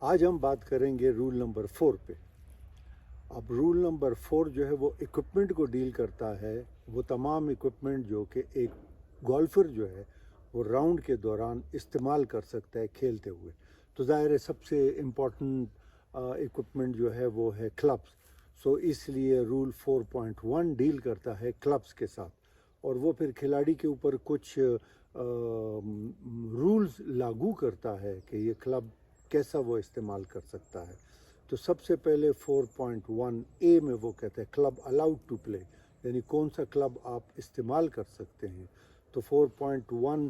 آج ہم بات کریں گے رول نمبر 4 پہ۔ اب رول نمبر 4 جو ہے وہ اکوپمنٹ کو ڈیل کرتا ہے، وہ تمام اکوپمنٹ جو کہ ایک گولفر جو ہے وہ راؤنڈ کے دوران استعمال کر سکتا ہے کھیلتے ہوئے۔ تو ظاہر ہے سب سے امپورٹنٹ اکوپمنٹ جو ہے وہ ہے کلبس، سو اس لیے رول 4.1 ڈیل کرتا ہے کلبس کے ساتھ، اور وہ پھر کھلاڑی کے اوپر کچھ رولز لاگو کرتا ہے کہ یہ کلب کیسا وہ استعمال کر سکتا ہے۔ تو سب سے پہلے 4.1 میں وہ کہتا ہے کلب الاؤڈ ٹو پلے، یعنی کون سا کلب آپ استعمال کر سکتے ہیں۔ تو 4.1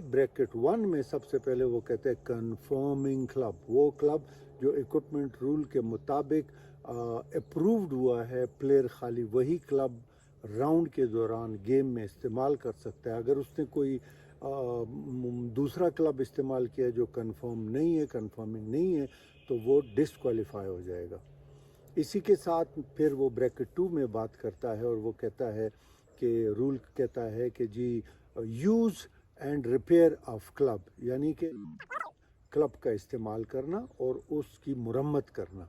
بریکٹ 1 میں سب سے پہلے وہ کہتے ہیں کنفرمنگ کلب، وہ کلب جو اکوپمنٹ رول کے مطابق اپرووڈ ہوا ہے، پلیئر خالی وہی کلب راؤنڈ کے دوران گیم میں استعمال کر سکتا ہے۔ اگر اس نے کوئی دوسرا کلب استعمال کیا جو کنفرمنگ نہیں ہے تو وہ ڈسکوالیفائی ہو جائے گا۔ اسی کے ساتھ پھر وہ بریکٹ 2 میں بات کرتا ہے، اور وہ کہتا ہے کہ رول کہتا ہے کہ جی use and repair of club, یعنی کہ کلب کا استعمال کرنا اور اس کی مرمت کرنا،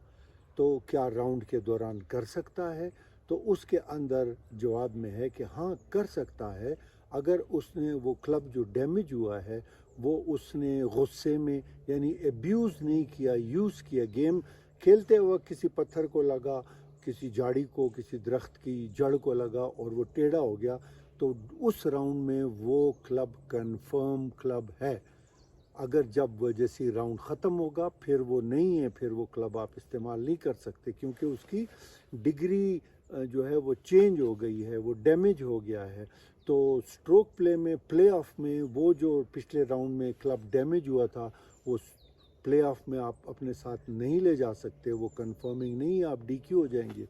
تو کیا راؤنڈ کے دوران کر سکتا ہے؟ تو اس کے اندر جواب میں ہے کہ ہاں کر سکتا ہے، اگر اس نے وہ کلب جو ڈیمیج ہوا ہے وہ اس نے غصے میں یعنی ایبیوز نہیں کیا، یوز کیا، گیم کھیلتے وقت کسی پتھر کو لگا، کسی جھاڑی کو، کسی درخت کی جڑ کو لگا اور وہ ٹیڑھا ہو گیا، تو اس راؤنڈ میں وہ کلب کنفرم کلب ہے۔ اگر جب وہ جیسی راؤنڈ ختم ہوگا پھر وہ نہیں ہے، پھر وہ کلب آپ استعمال نہیں کر سکتے، کیونکہ اس کی ڈگری جو ہے وہ چینج ہو گئی ہے، وہ ڈیمیج ہو گیا ہے۔ تو سٹروک پلے میں، پلے آف میں، وہ جو پچھلے راؤنڈ میں کلب ڈیمیج ہوا تھا وہ پلے آف میں آپ اپنے ساتھ نہیں لے جا سکتے، وہ کنفرمنگ نہیں ہے، آپ ڈی کیو ہو جائیں گے۔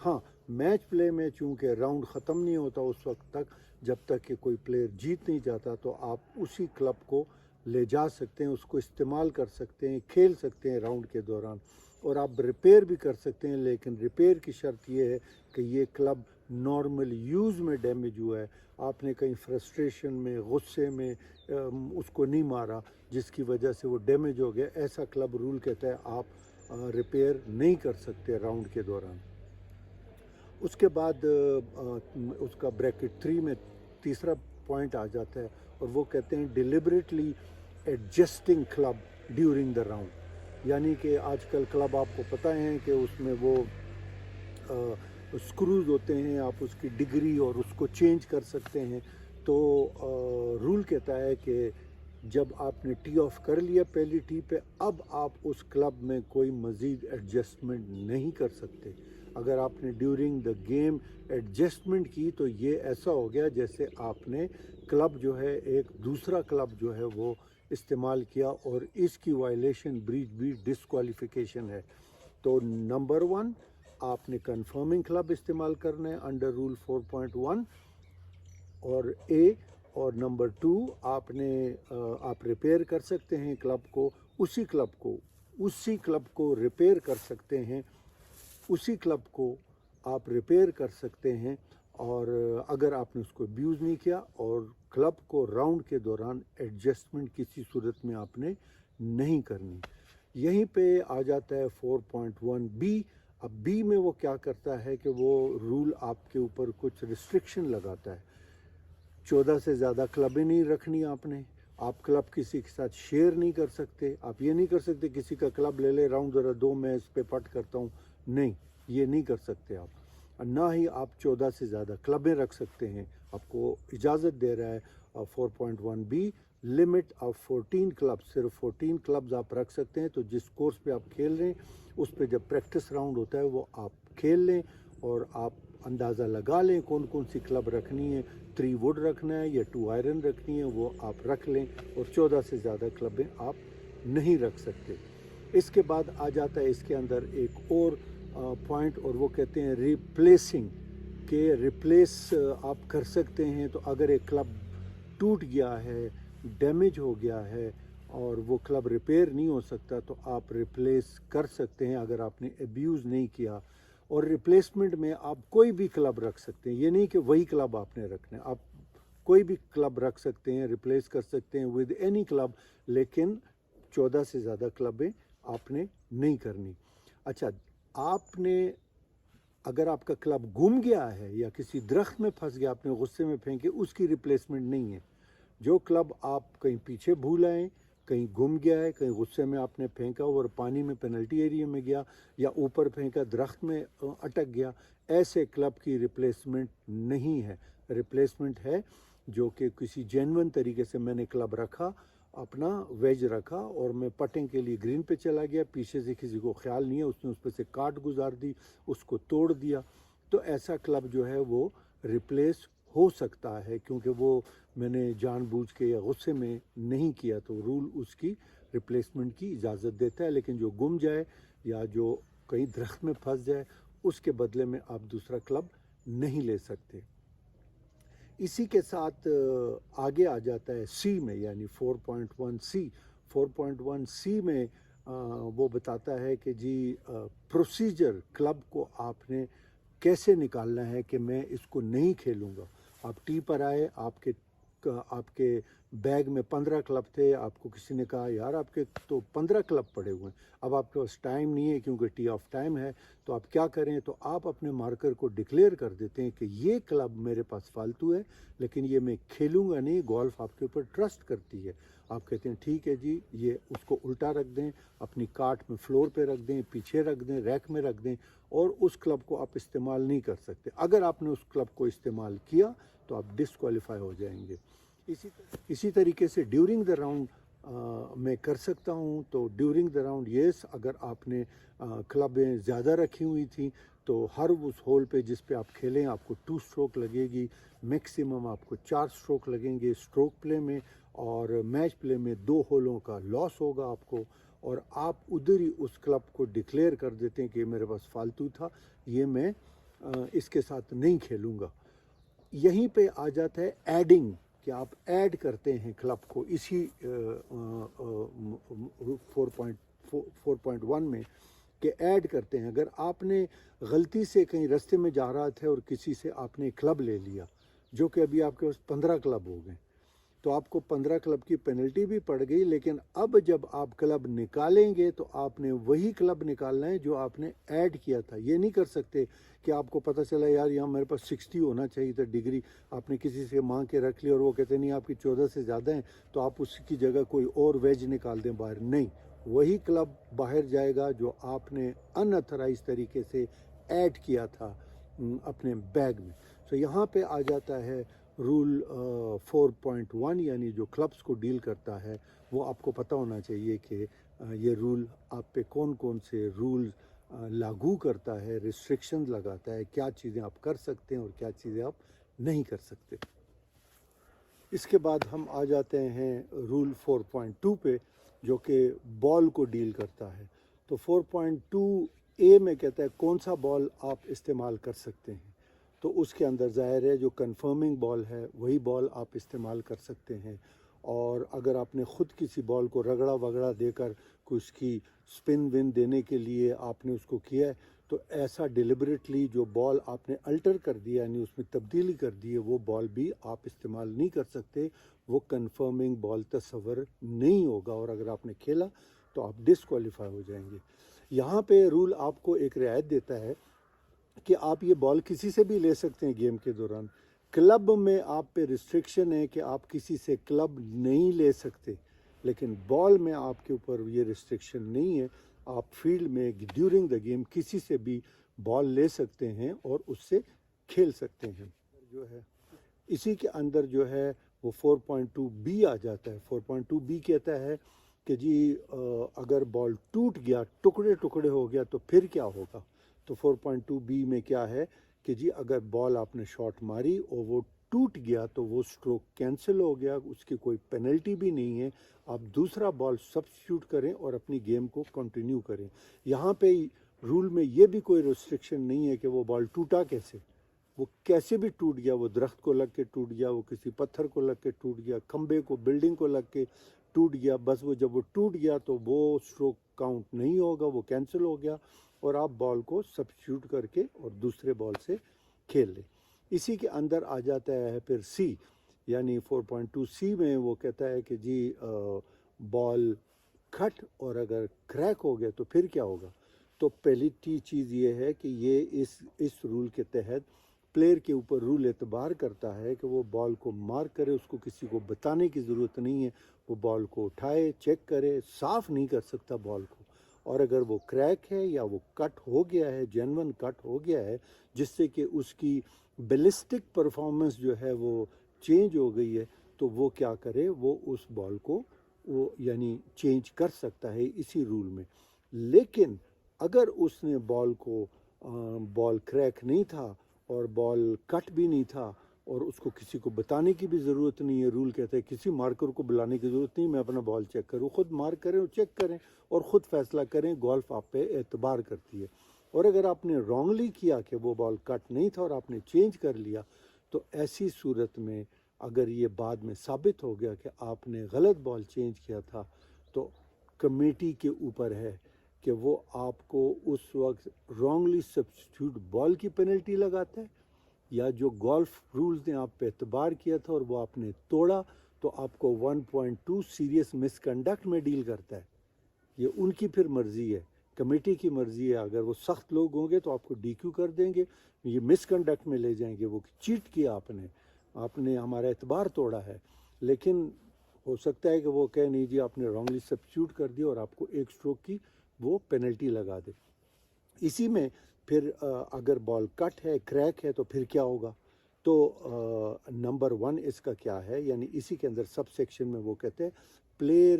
ہاں میچ پلے میں چونکہ راؤنڈ ختم نہیں ہوتا اس وقت تک جب تک کہ کوئی پلیئر جیت نہیں جاتا، تو آپ اسی کلب کو لے جا سکتے ہیں، اس کو استعمال کر سکتے ہیں، کھیل سکتے ہیں راؤنڈ کے دوران، اور آپ ریپیئر بھی کر سکتے ہیں، لیکن ریپیئر کی شرط یہ ہے کہ یہ کلب نارمل یوز میں ڈیمیج ہوا ہے، آپ نے کہیں فرسٹریشن میں، غصے میں اس کو نہیں مارا جس کی وجہ سے وہ ڈیمیج ہو گیا، ایسا کلب رول کہتا ہے آپ ریپیئر نہیں کر سکتے راؤنڈ کے دوران۔ اس کے بعد اس کا بریکٹ 3 میں تیسرا پوائنٹ آ جاتا ہے، اور وہ کہتے ہیں deliberately adjusting club during the round, یعنی کہ آج کل کلب آپ کو پتہ ہے کہ اس میں وہ اسکروز ہوتے ہیں، آپ اس کی ڈگری اور اس کو چینج کر سکتے ہیں۔ تو رول کہتا ہے کہ جب آپ نے ٹی آف کر لیا پہلی ٹی پہ، اب آپ اس کلب میں کوئی مزید ایڈجسٹمنٹ نہیں کر سکتے۔ اگر آپ نے ڈیورنگ دا گیم ایڈجسٹمنٹ کی تو یہ ایسا ہو گیا جیسے آپ نے کلب جو ہے ایک دوسرا کلب جو ہے وہ استعمال کیا، اور اس کی وائلیشن بریچ بھی ڈسکوالیفیکیشن ہے۔ تو نمبر 1 آپ نے کنفرمنگ کلب استعمال کرنا ہے انڈر رول 4.1 اور اور نمبر 2 آپ ریپیئر کر سکتے ہیں کلب کو، اسی کلب کو ریپیئر کر سکتے ہیں، اسی کلب کو آپ ریپیئر کر سکتے ہیں، اور اگر آپ نے اس کو ابیوز نہیں کیا، اور کلب کو راؤنڈ کے دوران ایڈجسٹمنٹ کسی صورت میں آپ نے نہیں کرنی۔ یہیں پہ آ جاتا ہے 4.1 اب بی میں وہ کیا کرتا ہے کہ وہ رول آپ کے اوپر کچھ ریسٹرکشن لگاتا ہے۔ 14 سے زیادہ کلبیں نہیں رکھنی آپ نے، آپ کلب کسی کے ساتھ شیئر نہیں کر سکتے، آپ یہ نہیں کر سکتے کسی کا کلب لے لے راؤنڈ ذرا دو میں اس پہ پٹ کرتا ہوں، نہیں یہ نہیں کر سکتے آپ، نہ ہی آپ 14 سے زیادہ کلبیں رکھ سکتے ہیں، آپ کو اجازت دے رہا ہے 4.1 لمٹ آف 14 کلب، صرف 14 کلبز آپ رکھ سکتے ہیں۔ تو جس کورس پہ آپ کھیل رہے ہیں اس پہ جب پریکٹس راؤنڈ ہوتا ہے وہ آپ کھیل لیں، اور آپ اندازہ لگا لیں کون کون سی کلب رکھنی ہے، 3 ووڈ رکھنا ہے یا 2 آئرن رکھنی ہے، وہ آپ رکھ لیں، اور 14 سے زیادہ کلبیں آپ نہیں رکھ سکتے۔ اس کے بعد آ جاتا ہے اس کے اندر ایک اور پوائنٹ، اور وہ کہتے ہیں ریپلیسنگ، کہ ریپلیس آپ کر سکتے ہیں۔ تو اگر ایک کلب ٹوٹ گیا ہے، ڈیمیج ہو گیا ہے، اور وہ کلب ریپیئر نہیں ہو سکتا، تو آپ ریپلیس کر سکتے ہیں اگر آپ نے ایبیوز نہیں کیا۔ اور ریپلیسمنٹ میں آپ کوئی بھی کلب رکھ سکتے ہیں، یہ نہیں کہ وہی کلب آپ نے رکھنا ہے، آپ کوئی بھی کلب رکھ سکتے ہیں، ریپلیس کر سکتے ہیں ود اینی کلب، لیکن 14 سے زیادہ کلبیں آپ نے نہیں کرنی. اچھا آپ نے اگر آپ کا کلب گم گیا ہے یا کسی درخت میں پھنس گیا, آپ نے غصے میں پھینکے, اس کی ریپلیسمنٹ نہیں ہے. جو کلب آپ کہیں پیچھے بھول آئیں, کہیں گم گیا ہے, کہیں غصے میں آپ نے پھینکا اور پانی میں پینلٹی ایریا میں گیا, یا اوپر پھینکا درخت میں اٹک گیا, ایسے کلب کی ریپلیسمنٹ نہیں ہے. ریپلیسمنٹ ہے جو کہ کسی جینون طریقے سے میں نے کلب رکھا, اپنا ویج رکھا اور میں پٹنگ کے لیے گرین پہ چلا گیا, پیچھے سے کسی کو خیال نہیں ہے, اس نے اس پہ سے کاٹ گزار دی, اس کو توڑ دیا, تو ایسا کلب جو ہے وہ ریپلیس ہو سکتا ہے, کیونکہ وہ میں نے جان بوجھ کے یا غصے میں نہیں کیا, تو رول اس کی ریپلیسمنٹ کی اجازت دیتا ہے. لیکن جو گم جائے یا جو کہیں درخت میں پھنس جائے, اس کے بدلے میں آپ دوسرا کلب نہیں لے سکتے. اسی کے ساتھ آگے آ جاتا ہے سی میں, یعنی 4.1 سی. 4.1 سی میں وہ بتاتا ہے کہ جی پروسیجر کلب کو آپ نے کیسے نکالنا ہے کہ میں اس کو نہیں کھیلوں گا. آپ ٹی پر آئے, آپ کے بیگ میں 15 کلب تھے, آپ کو کسی نے کہا یار آپ کے تو 15 کلب پڑے ہوئے ہیں, اب آپ کے پاس ٹائم نہیں ہے کیونکہ ٹی آف ٹائم ہے, تو آپ کیا کریں, تو آپ اپنے مارکر کو ڈکلیئر کر دیتے ہیں کہ یہ کلب میرے پاس فالتو ہے, لیکن یہ میں کھیلوں گا نہیں. گولف آپ کے اوپر ٹرسٹ کرتی ہے. آپ کہتے ہیں ٹھیک ہے جی, یہ اس کو الٹا رکھ دیں, اپنی کارٹ میں فلور پہ رکھ دیں, پیچھے رکھ دیں, ریک میں رکھ دیں, اور اس کلب کو آپ استعمال نہیں کر سکتے. اگر آپ نے اس کلب کو استعمال کیا تو آپ ڈسکوالیفائی ہو جائیں گے. اسی طریقے سے ڈیورنگ دا راؤنڈ میں کر سکتا ہوں. تو ڈیورنگ دا راؤنڈ یس, اگر آپ نے کلبیں زیادہ رکھی ہوئی تھیں تو ہر اس ہول پہ جس پہ آپ کھیلیں آپ کو 2 اسٹروک لگے گی, میکسیمم آپ کو 4 اسٹروک لگیں گے اسٹروک پلے میں, اور میچ پلے میں 2 ہولوں کا لاس ہوگا آپ کو, اور آپ ادھر ہی اس کلب کو ڈکلیئر کر دیتے ہیں کہ میرے پاس فالتو تھا, یہ میں اس کے ساتھ نہیں کھیلوں گا. یہیں پہ آ جاتا ہے ایڈنگ, کہ آپ ایڈ کرتے ہیں کلب کو اسی 4.1 میں, کہ ایڈ کرتے ہیں. اگر آپ نے غلطی سے کہیں رستے میں جا رہا تھا اور کسی سے آپ نے کلب لے لیا, جو کہ ابھی آپ کے پاس 15 کلب ہو گئے, تو آپ کو 15 کلب کی پینلٹی بھی پڑ گئی. لیکن اب جب آپ کلب نکالیں گے تو آپ نے وہی کلب نکالنا ہے جو آپ نے ایڈ کیا تھا. یہ نہیں کر سکتے کہ آپ کو پتہ چلا یار یہاں میرے پاس 60 ہونا چاہیے تھا ڈگری, آپ نے کسی سے مانگ کے رکھ لیا اور وہ کہتے نہیں آپ کی 14 سے زیادہ ہیں, تو آپ اس کی جگہ کوئی اور ویج نکال دیں باہر. نہیں, وہی کلب باہر جائے گا جو آپ نے ان اتھرائز طریقے سے ایڈ کیا تھا اپنے بیگ میں. تو یہاں پہ آ جاتا ہے رول 4.1, یعنی جو کلبس کو ڈیل کرتا ہے وہ آپ کو پتہ ہونا چاہیے کہ یہ رول آپ پہ کون کون سے رول لاگو کرتا ہے, ریسٹرکشن لگاتا ہے, کیا چیزیں آپ کر سکتے ہیں اور کیا چیزیں آپ نہیں کر سکتے. اس کے بعد ہم آ جاتے ہیں رول 4.2 پہ, جو کہ بال کو ڈیل کرتا ہے. تو 4.2 میں کہتا ہے کون سا بال آپ استعمال کر سکتے ہیں. تو اس کے اندر ظاہر ہے جو کنفرمنگ بال ہے وہی بال آپ استعمال کر سکتے ہیں. اور اگر آپ نے خود کسی بال کو رگڑا وگڑا دے کر اس کی سپن ون دینے کے لیے آپ نے اس کو کیا ہے, تو ایسا ڈیلیبریٹلی جو بال آپ نے الٹر کر دیا, یعنی اس میں تبدیلی کر دی ہے, وہ بال بھی آپ استعمال نہیں کر سکتے. وہ کنفرمنگ بال تصور نہیں ہوگا, اور اگر آپ نے کھیلا تو آپ ڈسکوالیفائی ہو جائیں گے. یہاں پہ رول آپ کو ایک رعایت دیتا ہے کہ آپ یہ بال کسی سے بھی لے سکتے ہیں گیم کے دوران. کلب میں آپ پہ ریسٹرکشن ہے کہ آپ کسی سے کلب نہیں لے سکتے, لیکن بال میں آپ کے اوپر یہ ریسٹرکشن نہیں ہے. آپ فیلڈ میں ڈیورنگ دا گیم کسی سے بھی بال لے سکتے ہیں اور اس سے کھیل سکتے ہیں. جو ہے اسی کے اندر جو ہے وہ 4.2 آ جاتا ہے. 4.2 کہتا ہے کہ جی اگر بال ٹوٹ گیا, ٹکڑے ٹکڑے ہو گیا, تو پھر کیا ہوگا. تو 4.2 میں کیا ہے کہ جی اگر بال آپ نے شاٹ ماری اور وہ ٹوٹ گیا تو وہ سٹروک کینسل ہو گیا, اس کی کوئی پینلٹی بھی نہیں ہے. آپ دوسرا بال سبسٹیوٹ کریں اور اپنی گیم کو کنٹینیو کریں. یہاں پہ رول میں یہ بھی کوئی ریسٹرکشن نہیں ہے کہ وہ بال ٹوٹا کیسے, وہ کیسے بھی ٹوٹ گیا, وہ درخت کو لگ کے ٹوٹ گیا, وہ کسی پتھر کو لگ کے ٹوٹ گیا, کھمبے کو بلڈنگ کو لگ کے ٹوٹ گیا, بس وہ جب وہ ٹوٹ گیا تو وہ سٹروک کاؤنٹ نہیں ہوگا, وہ کینسل ہو گیا, اور آپ بال کو سبسٹیوٹ کر کے اور دوسرے بال سے کھیل لیں. اسی کے اندر آ جاتا ہے پھر یعنی 4.2 میں وہ کہتا ہے کہ جی بال کٹ اور اگر کریک ہو گیا تو پھر کیا ہوگا؟ تو پہلی چیز یہ ہے کہ یہ اس رول کے تحت پلیئر کے اوپر رول اعتبار کرتا ہے کہ وہ بال کو مار کرے، اس کو کسی کو بتانے کی ضرورت نہیں ہے، وہ بال کو اٹھائے، چیک کرے، صاف نہیں کر سکتا بال کو، اور اگر وہ کریک ہے یا وہ کٹ ہو گیا ہے، جینون کٹ ہو گیا ہے جس سے کہ اس کی بیلسٹک پرفارمنس جو ہے وہ چینج ہو گئی ہے، تو وہ کیا کرے، وہ اس بال کو وہ یعنی چینج کر سکتا ہے اسی رول میں۔ لیکن اگر اس نے بال کریک نہیں تھا اور بال کٹ بھی نہیں تھا اور اس کو کسی کو بتانے کی بھی ضرورت نہیں ہے، رول کہتا ہے کسی مارکر کو بلانے کی ضرورت نہیں، میں اپنا بال چیک کروں، خود مارک کریں اور چیک کریں اور خود فیصلہ کریں، گولف آپ پہ اعتبار کرتی ہے۔ اور اگر آپ نے رانگلی کیا کہ وہ بال کٹ نہیں تھا اور آپ نے چینج کر لیا، تو ایسی صورت میں اگر یہ بعد میں ثابت ہو گیا کہ آپ نے غلط بال چینج کیا تھا، تو کمیٹی کے اوپر ہے کہ وہ آپ کو اس وقت رانگلی سبسٹیٹیوٹ بال کی پینلٹی لگاتا ہے، یا جو گولف رولز نے آپ پہ اعتبار کیا تھا اور وہ آپ نے توڑا تو آپ کو 1.2 سیریس مس کنڈکٹ میں ڈیل کرتا ہے۔ یہ ان کی پھر مرضی ہے، کمیٹی کی مرضی ہے، اگر وہ سخت لوگ ہوں گے تو آپ کو ڈی کیو کر دیں گے، یہ مس کنڈکٹ میں لے جائیں گے، وہ چیٹ کیا آپ نے ہمارا اعتبار توڑا ہے۔ لیکن ہو سکتا ہے کہ وہ کہے نہیں جی آپ نے رانگلی سبسٹیوٹ کر دیا اور آپ کو ایک سٹروک کی وہ پینلٹی لگا دے۔ اسی میں پھر اگر بال کٹ ہے، کریک ہے، تو پھر کیا ہوگا؟ تو نمبر 1 اس کا کیا ہے، یعنی اسی کے اندر سب سیکشن میں وہ کہتے ہیں player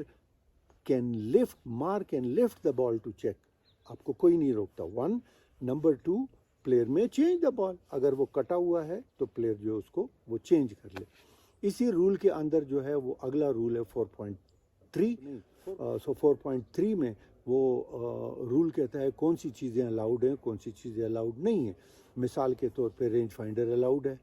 can lift the ball to check, آپ کو کوئی نہیں روکتا 1۔ نمبر 2، پلیئر میں چینج دا بال، اگر وہ کٹا ہوا ہے تو پلیئر جو اس کو وہ چینج کر لے۔ اسی رول کے اندر جو ہے وہ اگلا رول ہے 4.3۔ سو 4.3 میں وہ رول کہتا ہے کون سی چیزیں الاؤڈ ہیں، کون سی چیزیں الاؤڈ نہیں ہیں۔ مثال کے طور پہ رینج فائنڈر الاؤڈ ہے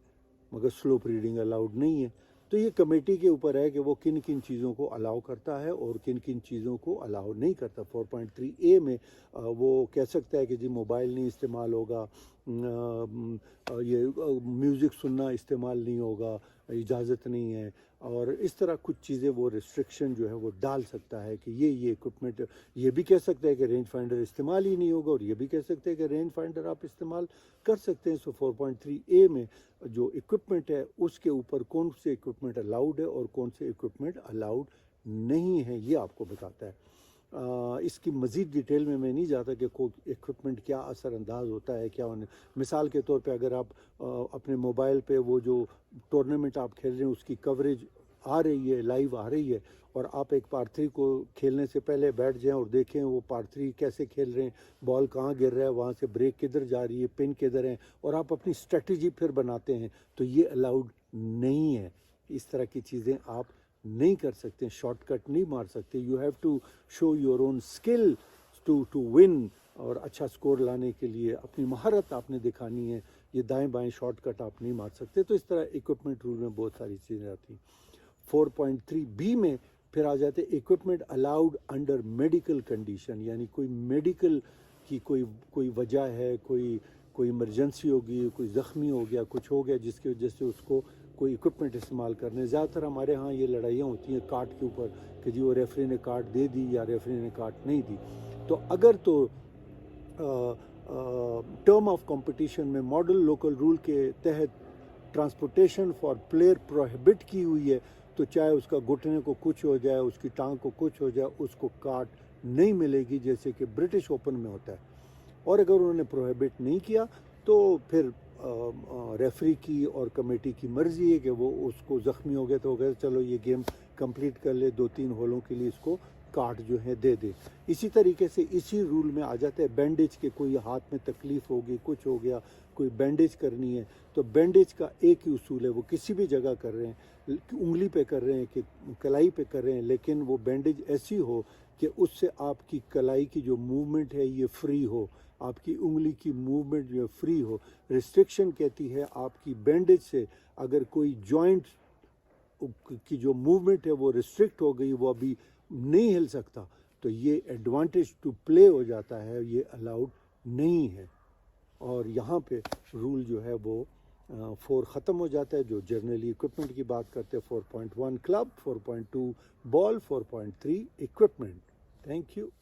مگر سلوپ ریڈنگ الاؤڈ نہیں ہے۔ تو یہ کمیٹی کے اوپر ہے کہ وہ کن کن چیزوں کو الاؤ کرتا ہے اور کن کن چیزوں کو الاؤ نہیں کرتا۔ 4.3A میں وہ کہہ سکتا ہے کہ جی موبائل نہیں استعمال ہوگا، یہ میوزک سننا استعمال نہیں ہوگا، اجازت نہیں ہے، اور اس طرح کچھ چیزیں وہ ریسٹرکشن جو ہے وہ ڈال سکتا ہے کہ یہ اکوپمنٹ، یہ بھی کہہ سکتا ہے کہ رینج فائنڈر استعمال ہی نہیں ہوگا، اور یہ بھی کہہ سکتے ہیں کہ رینج فائنڈر آپ استعمال کر سکتے ہیں۔ سو 4.3A میں جو اکوپمنٹ ہے اس کے اوپر کون سے اکوپمنٹ الاؤڈ ہے اور کون سے اکوپمنٹ الاؤڈ نہیں ہے، یہ آپ کو بتاتا ہے۔ اس کی مزید ڈیٹیل میں نہیں جاتا کہ کوئی اکوپمنٹ کیا اثر انداز ہوتا ہے کیا ہونے۔ مثال کے طور پہ اگر آپ اپنے موبائل پہ وہ جو ٹورنامنٹ آپ کھیل رہے ہیں اس کی کوریج آ رہی ہے، لائیو آ رہی ہے، اور آپ ایک پار 3 کو کھیلنے سے پہلے بیٹھ جائیں اور دیکھیں وہ پار 3 کیسے کھیل رہے ہیں، بال کہاں گر رہا ہے، وہاں سے بریک کدھر جا رہی ہے، پن کدھر ہے، اور آپ اپنی اسٹریٹجی پھر بناتے ہیں، تو یہ الاؤڈ نہیں ہے۔ اس طرح کی چیزیں آپ نہیں کر سکتے، شارٹ کٹ نہیں مار سکتے۔ You have to show your own skill to win, اور اچھا سکور لانے کے لیے اپنی مہارت آپ نے دکھانی ہے، یہ دائیں بائیں شارٹ کٹ آپ نہیں مار سکتے۔ تو اس طرح اکوپمنٹ رول میں بہت ساری چیزیں آتی ہیں۔ 4.3B میں پھر آ جاتے equipment allowed under medical condition, یعنی کوئی میڈیکل کی کوئی وجہ ہے، کوئی ایمرجنسی ہوگی، کوئی زخمی ہو گیا، کچھ ہو گیا جس کی وجہ سے اس کو کوئی اکوپمنٹ استعمال کرنے۔ زیادہ تر ہمارے ہاں یہ لڑائیاں ہوتی ہیں کارٹ کے اوپر کہ جی وہ ریفری نے کارٹ دے دی یا ریفری نے کارٹ نہیں دی۔ تو اگر تو ٹرم آف کمپٹیشن میں ماڈل لوکل رول کے تحت ٹرانسپورٹیشن فار پلیئر پروہیبٹ کی ہوئی ہے، تو چاہے اس کا گھٹنے کو کچھ ہو جائے، اس کی ٹانگ کو کچھ ہو جائے، اس کو کارٹ نہیں ملے گی، جیسے کہ برٹش اوپن میں ہوتا ہے۔ اور اگر انہوں نے پروہیبٹ نہیں کیا تو پھر ریفری کی اور کمیٹی کی مرضی ہے کہ وہ اس کو زخمی ہو گیا تو ہو گیا، چلو یہ گیم کمپلیٹ کر لے، 2-3 ہولوں کے لیے اس کو کارڈ جو ہے دے دے۔ اسی طریقے سے اسی رول میں آ جاتا ہے بینڈیج کے، کوئی ہاتھ میں تکلیف ہوگی، کچھ ہو گیا، کوئی بینڈیج کرنی ہے، تو بینڈیج کا ایک ہی اصول ہے، وہ کسی بھی جگہ کر رہے ہیں، انگلی پہ کر رہے ہیں کہ کلائی پہ کر رہے ہیں، لیکن وہ بینڈیج ایسی ہو کہ اس سے آپ کی کلائی کی جو موومنٹ ہے یہ فری ہو، آپ کی انگلی کی موومنٹ جو ہے فری ہو۔ ریسٹرکشن کہتی ہے آپ کی بینڈیج سے اگر کوئی جوائنٹ کی جو موومنٹ ہے وہ ریسٹرکٹ ہو گئی، وہ ابھی نہیں ہل سکتا، تو یہ ایڈوانٹیج ٹو پلے ہو جاتا ہے، یہ الاؤڈ نہیں ہے۔ اور یہاں پہ رول جو ہے وہ 4 ختم ہو جاتا ہے، جو جرنلی اکوپمنٹ کی بات کرتے ہیں۔ 4.1 club, 4.2 ball, 4.3 equipment. Thank you.